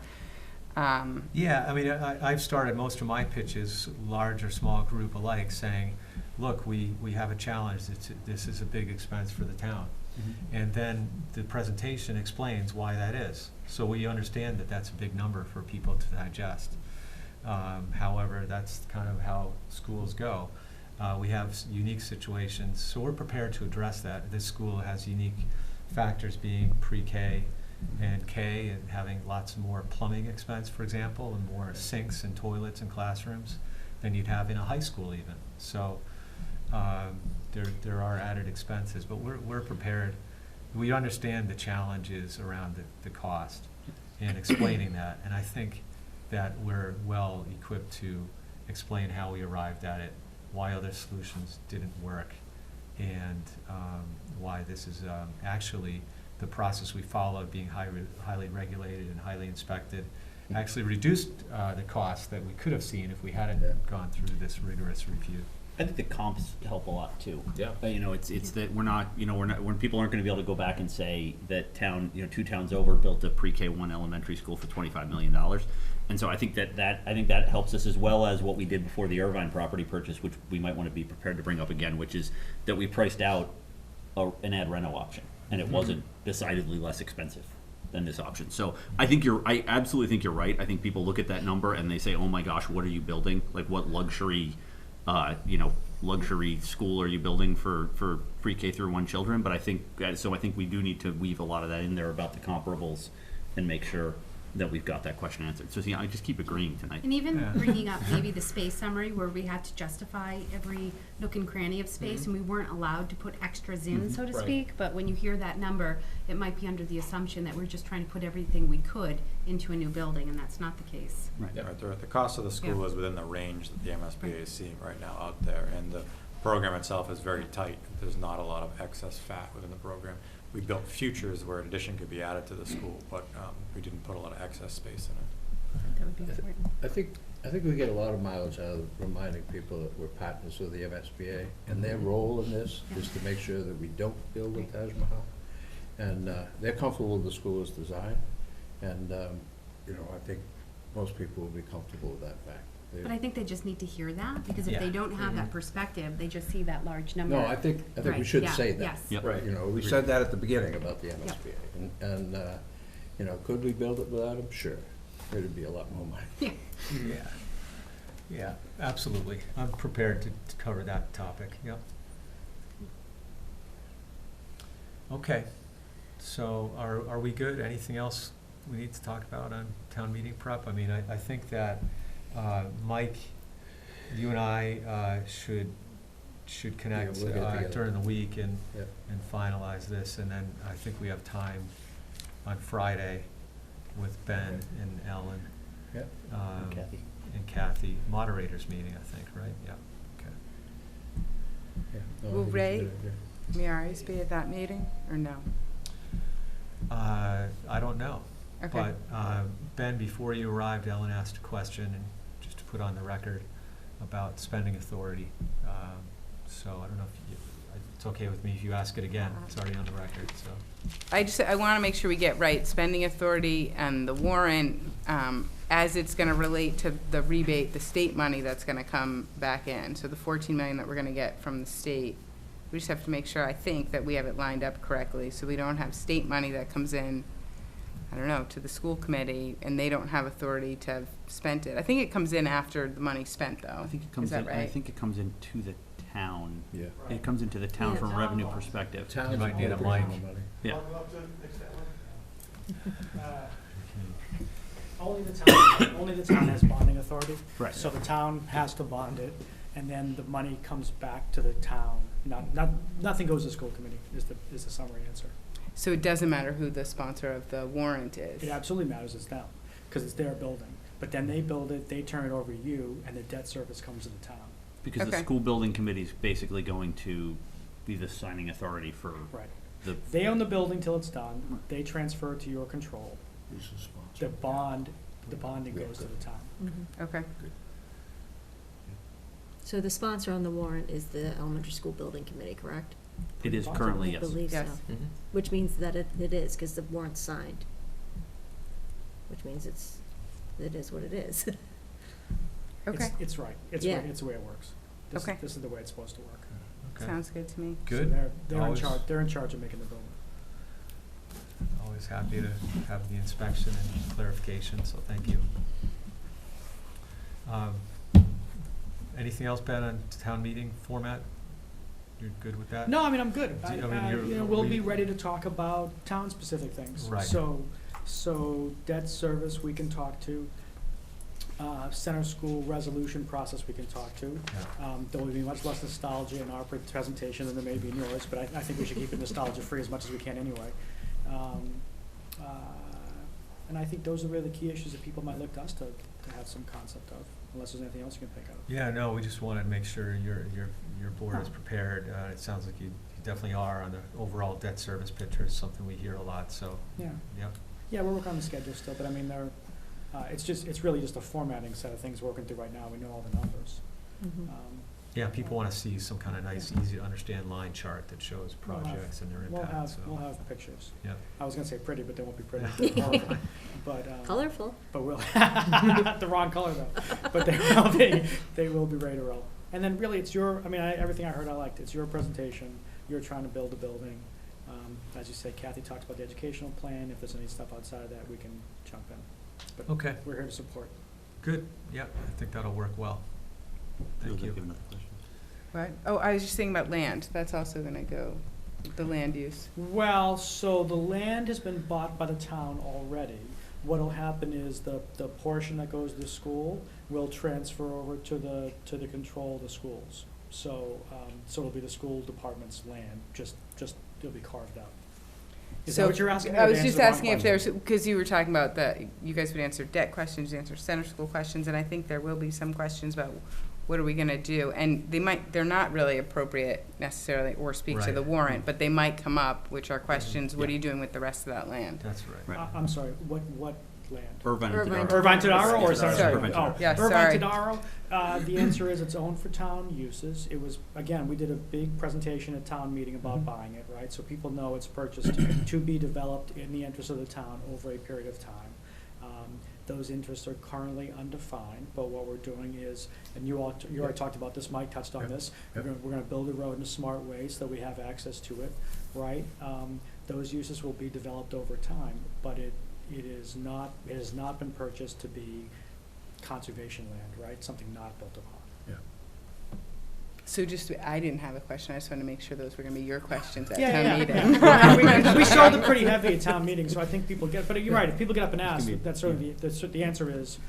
Yeah, I mean, I've started most of my pitches, large or small group alike, saying, look, we have a challenge. This is a big expense for the town. And then the presentation explains why that is. So we understand that that's a big number for people to digest. However, that's kind of how schools go. We have unique situations, so we're prepared to address that. This school has unique factors, being pre-K and K, and having lots more plumbing expense, for example, and more sinks and toilets in classrooms than you'd have in a high school even. So there are added expenses, but we're prepared. We understand the challenges around the cost and explaining that, and I think that we're well equipped to explain how we arrived at it, why other solutions didn't work, and why this is actually the process we followed, being highly regulated and highly inspected, actually reduced the cost that we could have seen if we hadn't gone through this rigorous review. I think the comps help a lot too. Yeah. You know, it's that we're not, when people aren't gonna be able to go back and say that town, 2 towns over built a pre-K 1 elementary school for $25 million. And so I think that helps us, as well as what we did before the Irvine property purchase, which we might wanna be prepared to bring up again, which is that we priced out an ad reno option, and it wasn't decidedly less expensive than this option. So I absolutely think you're right. I think people look at that number and they say, oh my gosh, what are you building? Like, what luxury school are you building for pre-K through 1 children? But I think we do need to weave a lot of that in there about the comparables and make sure that we've got that question answered. So see, I just keep agreeing tonight. And even Yeah. bringing up maybe the space summary where we had to justify every nook and cranny of space and we weren't allowed to put extras in, so to Right. speak. But when you hear that number, it might be under the assumption that we're just trying to put everything we could into a new building, and that's not the case. Right. Right, the cost of the school Yeah. is within the range that the MSBA is seeing right now out there, and the program itself is very tight. There's not a lot of excess fat within the program. We built futures where an addition could be added to the school, but we didn't put a lot of excess space in it. That would be important. I think we get a lot of mileage out of reminding people that we're partners with the MSBA, and their role in this is to make sure that we don't build a Taj Mahal. And they're comfortable with the school's design, and, I think most people will be comfortable with that fact. They- But I think they just need to hear that, because if they Yeah. don't have that perspective, they just see that large number. No, I think we Right, should yeah, say that. yes. Yep. Right, we said that at the beginning about the MSBA. And could we build it without them? Sure. It'd be a lot more money. Yeah. Yeah, absolutely. I'm prepared to cover that topic, yep. Okay, so are we good? Anything else we need to talk about on town meeting prep? I mean, I think that, Mike, you and I should connect we'll get together. during the week and Yep. finalize this, and then I think we have time on Friday with Ben Okay. and Ellen. Yep. Kathy. And Kathy, moderators meeting, I think, right? Yeah, okay. Yeah. No, I Will think it's a Ray- good idea. Miaris be at that meeting, or no? I don't know. Okay. But, Ben, before you arrived, Ellen asked a question, and just to put on the record, about spending authority. So I don't know if it's okay with me if you ask it again. It's already on the record, so. I want to make sure we get right, spending authority and the warrant, as it's going to relate to the rebate, the state money that's going to come back in. So the 14 million that we're going to get from the state, we just have to make sure, I think, that we have it lined up correctly, so we don't have state money that comes in, I don't know, to the school committee, and they don't have authority to have spent it. I think it comes in after the money's spent, though. I think it Is comes that in, right? I think it comes into the town. Yeah. It comes into the town Yeah. from a revenue perspective. Towns might need a appropriate mic. more money. Yeah. Only the town has bonding authority. Right. So the town has to bond it, and then the money comes back to the town. Nothing goes to the school committee, is the summary answer. So it doesn't matter who the sponsor of the warrant is? It absolutely matters, it's them, because it's their building. But then they build it, they turn it over to you, and the debt service comes to the town. Because the Okay. school building committee is basically going to be the signing authority for Right. the, They own the building till it's done, they transfer it to your control. Who's the sponsor? The bonding goes to the town. Okay. So the sponsor on the warrant is the elementary school building committee, correct? it is currently, I yes. believe so. Yes. Mhm. Which means that it is, because the warrant's signed. Which means it is what it is. Okay. It's right, Yeah. it's the way it works. Okay. This is the way it's supposed to work. Okay. Sounds good to me. So Good. they're in Always- charge, they're in charge of making the building. Always happy to have the inspection and clarification, so thank you. Anything else, Ben, on town meeting format? You're good with that? No, I mean, I'm good. Do you- I mean, you're- You know, we'll we- be ready to talk about town-specific things. Right. So debt service, we can talk to. Center school resolution process, we can talk to. Yeah. There will be much less nostalgia in our presentation than there may be in yours, but I think we should keep it nostalgia-free as much as we can anyway. And I think those are really the key issues that people might look to us to have some concept of, unless there's anything else you can think of. Yeah, no, we just wanted to make sure your board is prepared. It sounds like you definitely are on the overall debt service picture, is something we hear a lot, so, Yeah. yep. Yeah, we're working on the schedule still, but I mean, it's really just a formatting set of things we're working through right now. We know all the numbers. Mhm. Yeah, people want to see some kind of nice, easy to understand line chart that shows We'll have- projects and their impact, so. We'll have pictures. Yep. I was gonna say pretty, but they won't be pretty. But, Colorful. but we'll, the wrong color though. But they will be ready to roll. And then really, it's your, I mean, everything I heard I liked. It's your presentation. You're trying to build a building. As you say, Kathy talks about the educational plan. If there's any stuff outside of that, we can jump in. But Okay, we're here to support. good. Yep, I think that'll work well. Thank Feels like you. have another question. What? Oh, I was just thinking about land. That's also gonna go, the land use. Well, so the land has been bought by the town already. What'll happen is the portion that goes to the school will transfer over to the control of the schools. So, so it'll be the school department's land, just it'll be carved out. Is that So, what you're asking? I or was to just answer the wrong asking if question? there's, because you were talking about that, you guys would answer debt questions, answer center school questions, and I think there will be some questions about what are we gonna do? And they're not really appropriate necessarily, or speak to Right. the warrant, but they might come up, which are questions, what are Yeah. you doing with the rest of that land? That's right. Right. I'm sorry, what land? Irvine and Irvine. Tadaro. Irvine Tadaro or Sorry. Center Irvine School? Tadaro. Oh, Yeah, Irvine sorry. Tadaro, the answer is it's owned for town uses. It was, again, we did a big presentation at town meeting about Mhm. buying it, right? So people know it's purchased to be developed in the interest of the town over a period of time. Those interests are currently undefined, but what we're doing is, and you already talked about this, Mike touched on Yep. this, Yep. we're gonna build a road in a smart way so that we have access to it, right? Those uses will be developed over time, but it has not been purchased to be conservation land, right? Something not built upon. So just, I didn't have a question, I just wanted to make sure those were gonna be your questions at Yeah, town yeah, meeting. yeah. We showed them pretty heavy at town meetings, so I think people get, but you're right, if people get up and ask, It's gonna be- that's sort of the answer is,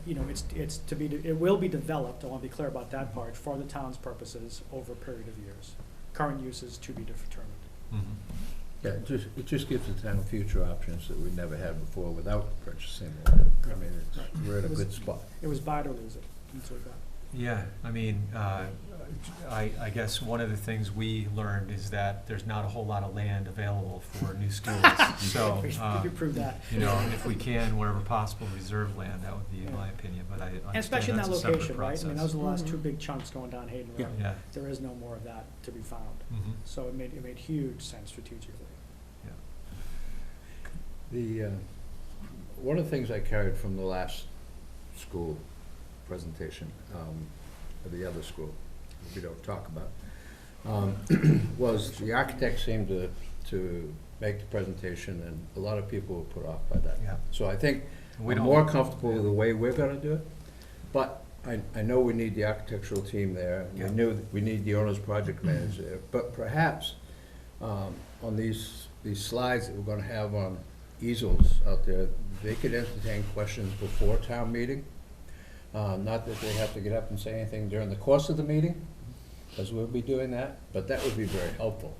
you know, it's to be, it will be developed, I wanna be clear about that part, for the town's purposes over a period of years. Current use is to be determined. Mhm. Yeah, it just gives the town future options that we never had before without purchasing land. I mean, we're in a good spot. It was buy it or lose it, that's what we got. Yeah, I mean, I guess one of the things we learned is that there's not a whole lot of land available for new schools. So, We could prove that. you know, if we can, wherever possible, reserve land, that would be my opinion, but I And understand especially in that's that a separate location, right? I mean, process. those are the last two Mhm. big chunks going down Hayden Yeah. Road. Yeah, There is no more of that to be found. mhm, So it made huge sense strategically. yeah. One of the things I carried from the last school presentation, or the other school, we don't talk about, was the architect seemed to make the presentation, and a lot of people were put off by that. Yeah. So I think We I'm don't- more comfortable with the way we're gonna do it, but I know we need the architectural team there, and Yeah. we knew that we need the owner's project manager there, but perhaps, on these slides that we're gonna have on easels out there, they could entertain questions before town meeting. Not that they have to get up and say anything during the course of the meeting, because we'll be doing that, but that would be very helpful,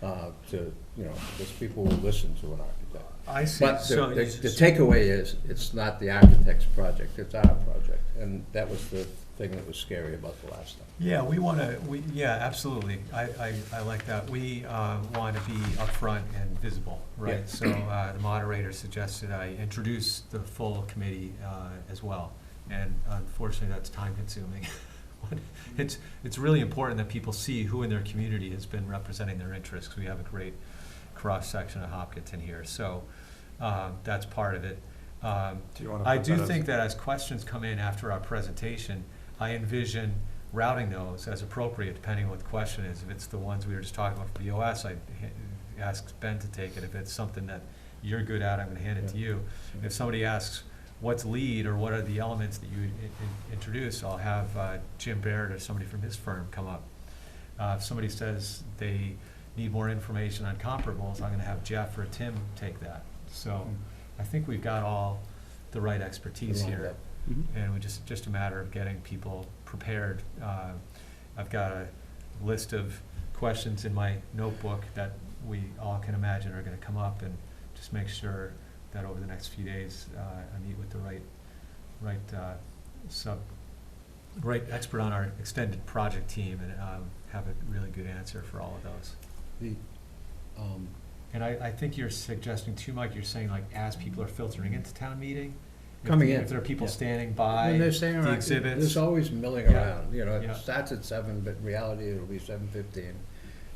to, you know, because people will listen to an architect. I see, But so. the takeaway is, it's not the architect's project, it's our project, and that was the thing that was scary about the last time. Yeah, yeah, absolutely. I like that. We want to be upfront and visible, right? Yeah. So the moderator suggested I introduce the full committee as well. And unfortunately, that's time consuming. It's really important that people see who in their community has been representing their interests, 'cause we have a great cross-section of Hopkinton here. So that's part of it. Do you wanna I put do that as- think that as questions come in after our presentation, I envision routing those as appropriate, depending on what the question is. If it's the ones we were just talking about for BOS, I'd ask Ben to take it. If it's something that you're good at, I'm gonna hand it to you. If somebody asks, what's lead, or what are the elements that you introduce, I'll have Jim Barrett or somebody from his firm come up. If somebody says they need more information on comparables, I'm gonna have Jeff or Tim take that. So I think we've got all the right expertise here. Mhm. And we just a matter of getting people prepared. I've got a list of questions in my notebook that we all can imagine are gonna come up, and just make sure that over the next few days, I meet with the right expert on our extended project team, and have a really good answer for all of those. The, And I think you're suggesting too, Mike, you're saying like as people are filtering into town meeting? Coming in, If there are people yeah. standing by When they're saying, the there's exhibits? always milling Yeah. around, you know, Yeah. it starts at 7, but in reality, it'll be 7:15.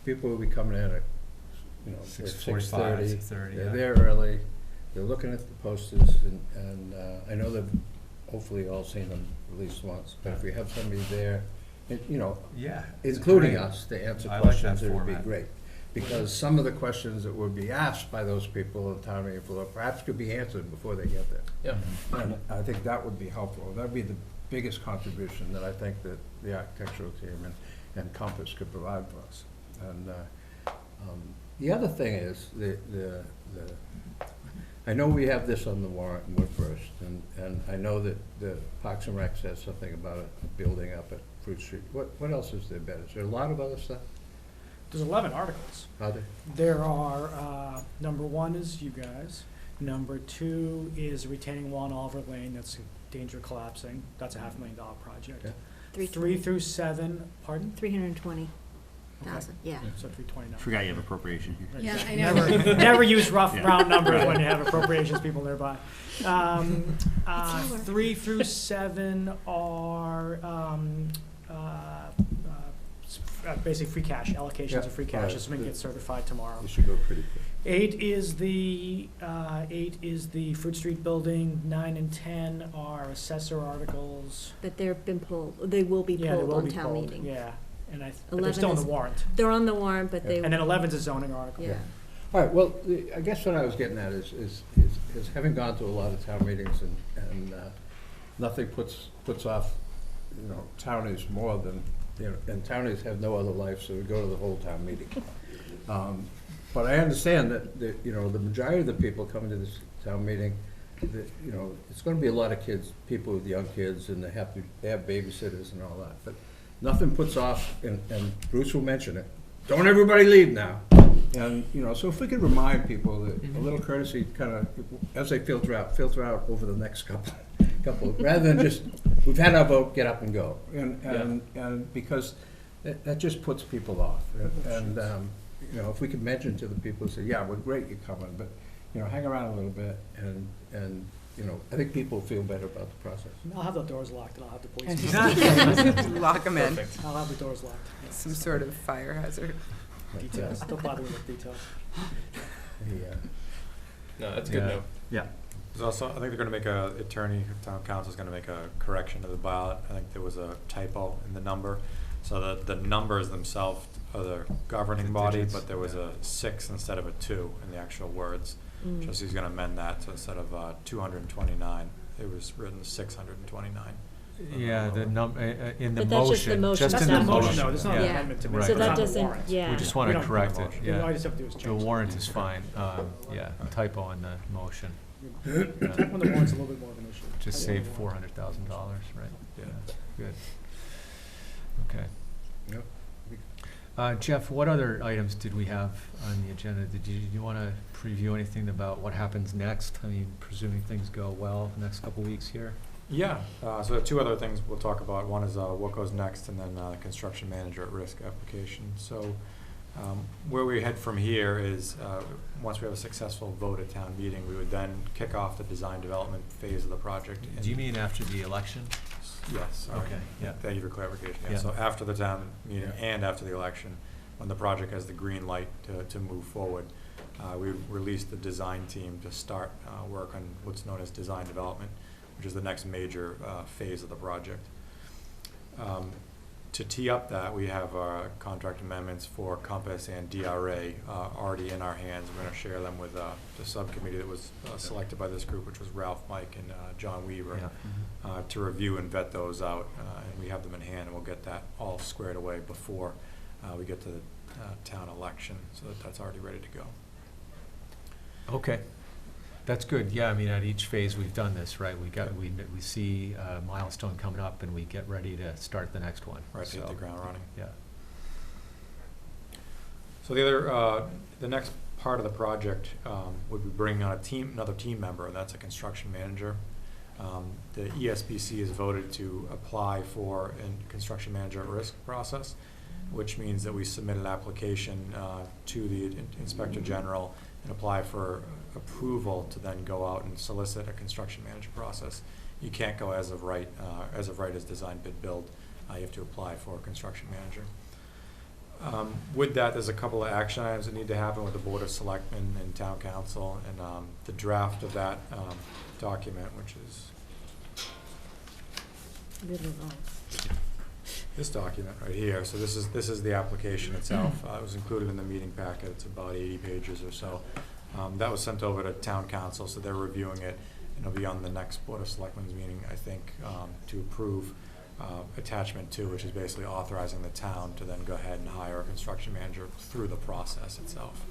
People will be coming in at, you know, at 6:45, 6:30. 6:30, They're yeah. there early, they're looking at the posters, and I know they've hopefully all seen them at least once, but if we have somebody there, you know, Yeah. it's including great. us, to answer I like that questions, it would be format. great. Because some of the questions that would be asked by those people on the town meeting floor perhaps could be answered before they get there. Yeah. And I think that would be helpful. That'd be the biggest contribution that I think that the architectural team and Compass could provide for us. And the other thing is, I know we have this on the warrant and we're first, and I know that the Parks and Rec says something about a building up at Fruit Street. What else is there, Ben? Is there a lot of other stuff? There's 11 articles. Are there? There are, number 1 is you guys. Number 2 is retaining wall on Oliver Lane, that's in danger of collapsing. That's a $500,000 project. Yeah. 3 through 7, pardon? 320,000, yeah. So 329. Forgot you have appropriation here. Yeah, I know. Never use rough Yeah. round numbers when you have appropriations people nearby. lower. 3 through 7 are basically free cash, allocations Yeah, of free cash, right. assuming it gets certified tomorrow. We should go pretty quick. 8 is the Fruit Street building. 9 and 10 are assessor articles. But they've been pulled, they will be Yeah, they pulled will on be town pulled, meeting. yeah. And but 11 they're still on is- the warrant. They're on the warrant, but they, And then 11 is a zoning article. yeah. All right, well, I guess what I was getting at is having gone to a lot of town meetings and nothing puts off, you know, townies more than, you know, and townies have no other life, so we go to the whole town meeting. But I understand that, you know, the majority of the people coming to this town meeting, that, you know, it's gonna be a lot of kids, people with young kids, and they have babysitters and all that. But nothing puts off, and Bruce will mention it, don't everybody leave now. And, you know, so if we could remind people that a little courtesy kind of, as they filter out over the next couple, rather than just, we've had our vote, get up and go. And because that just puts people off. And, you know, if we could mention to the people, say, yeah, we're great you're coming, but, you know, hang around a little bit, and, you know, I think people feel better about the process. I'll have the doors locked and I'll have the police. Lock them in, Perfect. I'll have the doors locked. some sort of fire hazard. Details, don't bother me with details. No, that's a good Yeah. note. Yeah. There's also, I think they're gonna make attorney, town council's gonna make a correction to the ballot. I think there was a typo in the number. So the numbers themselves are the governing The body, digits, but there was yeah. a 6 instead of a 2 in the actual words. Mm. Trustee's gonna amend that, so instead of 229, it was written 629. Yeah, the in the But that's just the motion, motion, just that's in not the motion, motion. No, there's not an Yeah. amendment to Right. make. So It's that on the doesn't- warrant. yeah. We just We want to don't correct do it, the motion. All you yeah. just have to do is change The it. warrant is fine, yeah, typo in the motion. When the warrant's a little bit more of an issue. Just saved $400,000, right? Yeah, good. Okay. Yep. Jeff, what other items did we have on the agenda? Did you want to preview anything about what happens next? I mean, presuming things go well the next couple weeks here? Yeah, so there are 2 other things we'll talk about. One is what goes next, and then the construction manager at risk application. So where we head from here is, once we have a successful vote at town meeting, we would then kick off the design development phase of the project. Do you mean after the election? Yes, sorry. Okay, yeah. Thank you for clarification. Yeah. Yeah, so after the town meeting Yeah. and after the election, when the project has the green light to move forward, we released the design team to start work on what's known as design development, which is the next major phase of the project. To tee up that, we have contract amendments for Compass and DRA already in our hands. We're going to share them with the subcommittee that was selected by this group, which was Ralph, Mike, and John Weaver, Yeah. to review and vet those out. And we have them in hand, and we'll get that all squared away before we get to the town election, so that's already ready to go. Okay, that's good. Yeah, I mean, at each phase, we've done this, right? We see a milestone coming up, and we get ready to start the next one. Right, to hit the So, ground running. Yeah. So the next part of the project would be bringing on another team member, and that's a construction manager. The ESBC has voted to apply for a construction manager at risk process, which means that we submit an application to the Inspector General and apply for approval to then go out and solicit a construction manager process. You can't go as of right as design bid build. You have to apply for a construction manager. With that, there's a couple of action items that need to happen with the Board of Selectmen and Town Council, and the draft of that document, which is Really long. this document right here. So this is the application itself. It was included in the meeting packet. It's about 80 pages or so. That was sent over to Town Council, so they're reviewing it, and it'll be on the next Board of Selectmen's meeting, I think, to approve attachment 2, which is basically authorizing the town to then go ahead and hire a construction manager through the process itself.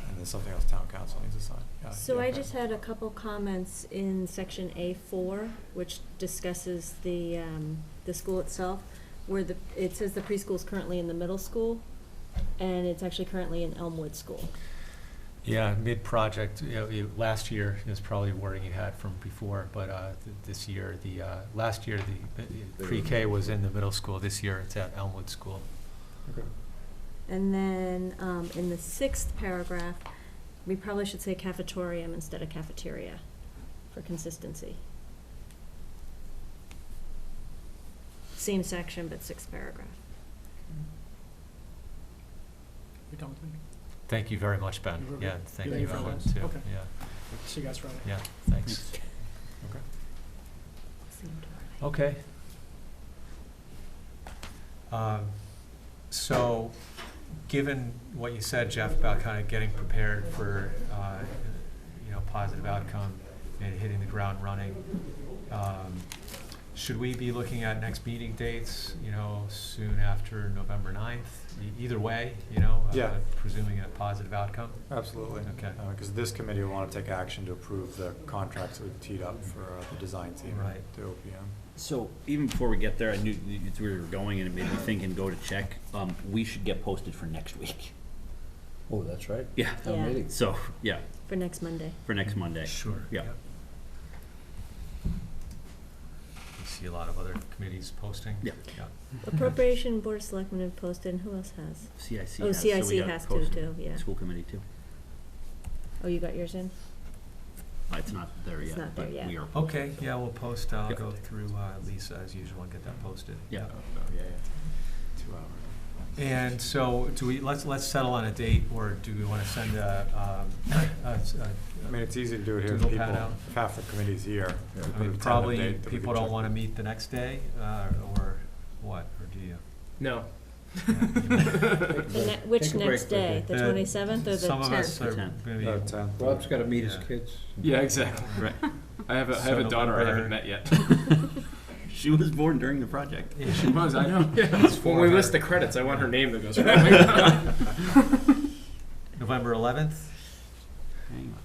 And then something else Town Council needs to sign. Yeah, So yeah, I okay. just had a couple comments in section A4, which discusses the school itself, where it says the preschool is currently in the middle school, and it's actually currently in Elmwood School. Yeah, mid-project, last year is probably wording you had from before, but this year, last year, the pre-K was in the middle school. This year, it's at Elmwood School. Okay. And then in the 6th paragraph, we probably should say cafetorium instead of cafeteria for consistency. Same section, but 6th paragraph. We done with me? Thank you very much, Ben. You're Yeah, welcome. thank Thank you, you for Ellen, this. too. Okay. Yeah, See you guys Friday. yeah, thanks. Okay. Okay. So, given what you said, Jeff, about kind of getting prepared for, positive outcome and hitting the ground running, should we be looking at next meeting dates, soon after November 9th? Either way, Yeah. presuming a positive outcome? Absolutely. Okay. Because this committee will want to take action to approve the contracts that we've teed up for the design team, Right. the OPM. So even before we get there, I knew it's where we were going, and it made me think and go to check. We should get posted for next week. Oh, that's right. Yeah. Town Yeah. meeting. So, yeah, For next Monday. for next Monday. Sure. Yeah. You see a lot of other committees posting? Yeah. Appropriation, Board of Selectmen have posted, and who else has? CIC Oh, has, so we CIC got has to posted. too, yeah. School committee too. Oh, you got yours in? It's not there It's yet, not there but yet. we are. Okay, yeah, we'll post, I'll Yeah. go through Lisa as usual and get that posted. Yeah. Yeah. 2 hours. And so, let's settle on a date, or do we want to send I mean, it's easy to do it here. Doodle People, pad out. if half the committee's here. we put a tentative probably date that we people can don't check want to with. meet the next day, or what, or do you? No. Which Take a break next for a day? day. The 27th or the 10th? Some of us are The 10th. gonna be. No, 10. Rob's got to meet his Yeah. kids. Yeah, exactly. Right. I have So a daughter I November- haven't met yet. She was born during the project. Yeah. She was, I know. It's When for we her. list the credits, I want her name that goes with November 11th? Hang on.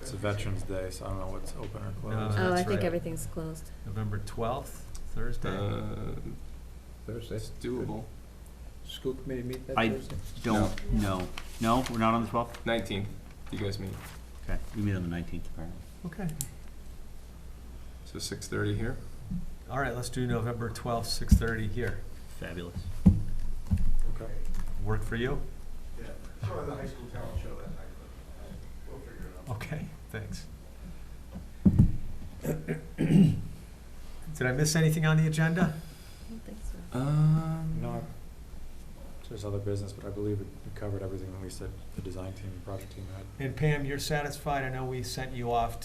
It's a Veterans Day, so I don't know what's open or closed. No. Oh, I That's think right. everything's closed. November 12th, Thursday? Thursday. It's doable. School committee meet that I Thursday? don't know. No, we're not on the 12th? 19th. You guys meet. Okay, we meet on the 19th apparently. Okay. So 6:30 here. All right, let's do November 12th, 6:30 here. Fabulous. Okay. Work for you? Yeah, so the high school talent show that night, but we'll figure it out. Okay, thanks. Did I miss anything on the agenda? I don't think so. No, there's other business, but I believe we covered everything that we said the design team and project team had. And Pam, you're satisfied? I know we sent you off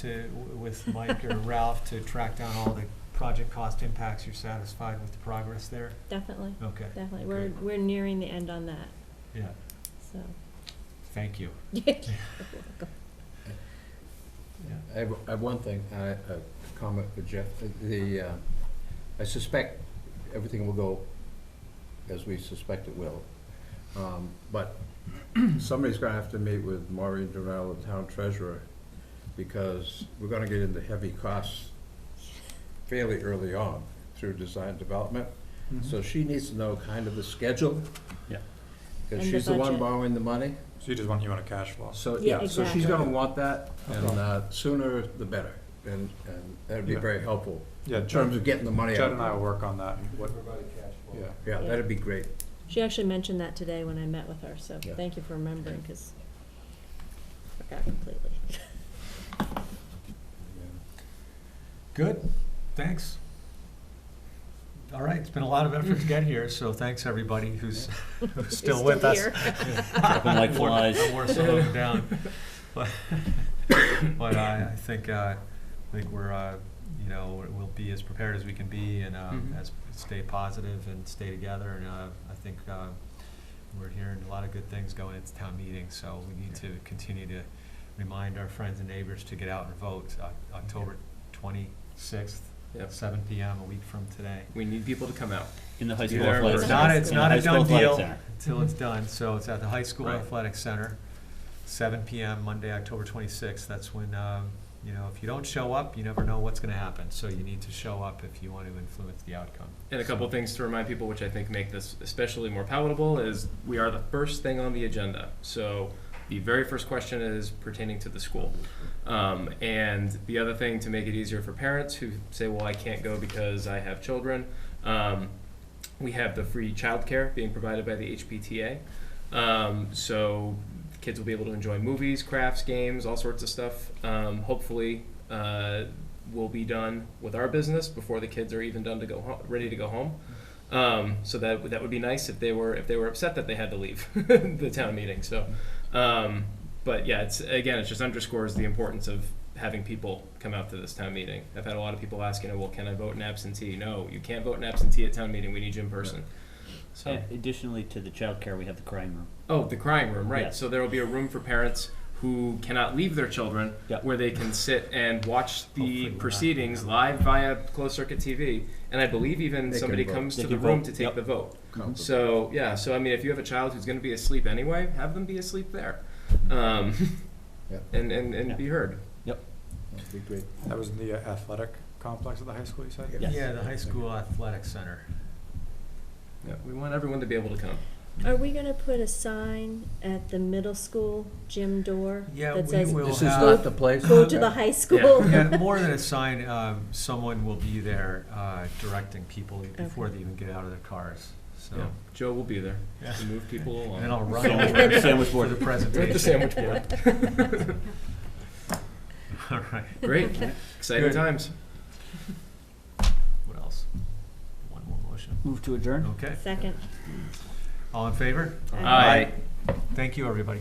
with Mike or Ralph to track down all the project cost impacts, you're satisfied with the progress there? Definitely, Okay. definitely. Great. We're nearing the end on that, Yeah, so. thank you. You're welcome. I have one thing, a comment for Jeff. I suspect everything will go as we suspect it will. But somebody's gonna have to meet with Maureen Durrell, the town treasurer, because we're gonna get into heavy costs fairly early on through design development. So she needs to know kind of the schedule. Yeah. Because And the she's the one budget. borrowing the money. So you just want a cash flow? So, Yeah, yeah, so she's exactly. gonna want that, and sooner the better. And that'd be Yeah. very helpful Yeah, in terms of getting the money out. Judd and I will work on that. Everybody cash flow. Yeah. Yeah, Yeah. that'd be great. She actually mentioned that today when I met with her, so Yeah. thank you for remembering, because I forgot completely. Good, thanks. All right, it's been a lot of effort to get here, so thanks everybody who's still with us. here. Dropping like flies. I wore some of them down. But I think we're, we'll be as prepared as we can be and as stay positive and stay together. And I think we're hearing a lot of good things going into town meeting, so we need to continue to remind our friends and neighbors to get out and vote. October 26th, Yep. 7 p.m. a week from today. We need people to come out. In the high Be school there in athletic person. center. It's In the not high a school done athletic deal center. until it's done, so it's at the High School Right. Athletic Center, 7 p.m. Monday, October 26th. That's when, if you don't show up, you never know what's gonna happen, so you need to show up if you want to influence the outcome. And a couple things to remind people, which I think make this especially more palatable, is we are the first thing on the agenda. So the very first question is pertaining to the school. And the other thing, to make it easier for parents who say, well, I can't go because I have children, we have the free childcare being provided by the HPTA. So kids will be able to enjoy movies, crafts, games, all sorts of stuff. Hopefully, will be done with our business before the kids are even done to go ready to go home. So that would be nice if they were upset that they had to leave the town meeting. So, but yeah, it just underscores the importance of having people come out to this town meeting. I've had a lot of people asking, well, can I vote in absentee? No, you can't vote in absentee at town meeting. We need you in person. So. And additionally to the childcare, we have the crying room. Oh, the crying room, right. Yes. So there will be a room for parents who cannot leave their children, Yep. where they can sit and watch Hopefully the we'll not. proceedings live via closed circuit TV. And I believe even They can somebody vote. comes They to the can room vote. to take Yep. the vote. Council. So, yeah, so I mean, if you have a child who's going to be asleep anyway, have them be asleep there. Yeah. And be heard. That'd be great. That was in the athletic complex at the high school, you said? Yes. Yeah, the High School Athletic Center. Yeah, we want everyone to be able to come. Are we gonna put a sign at the middle school gym door Yeah, that we says, will This is have. not the place. go to the high school? Yeah, more than a sign, someone will be there directing people before Okay. they even get out of their cars, so. Yeah. Joe will be there Yeah. to move people along. And then I'll run Sandwich- over sandwich for board. the With presentation. the sandwich board. All right, Great. Exciting Good. times. what else? One more motion. Move to adjourn? Okay, Second. all in favor? Aye. Thank you, everybody.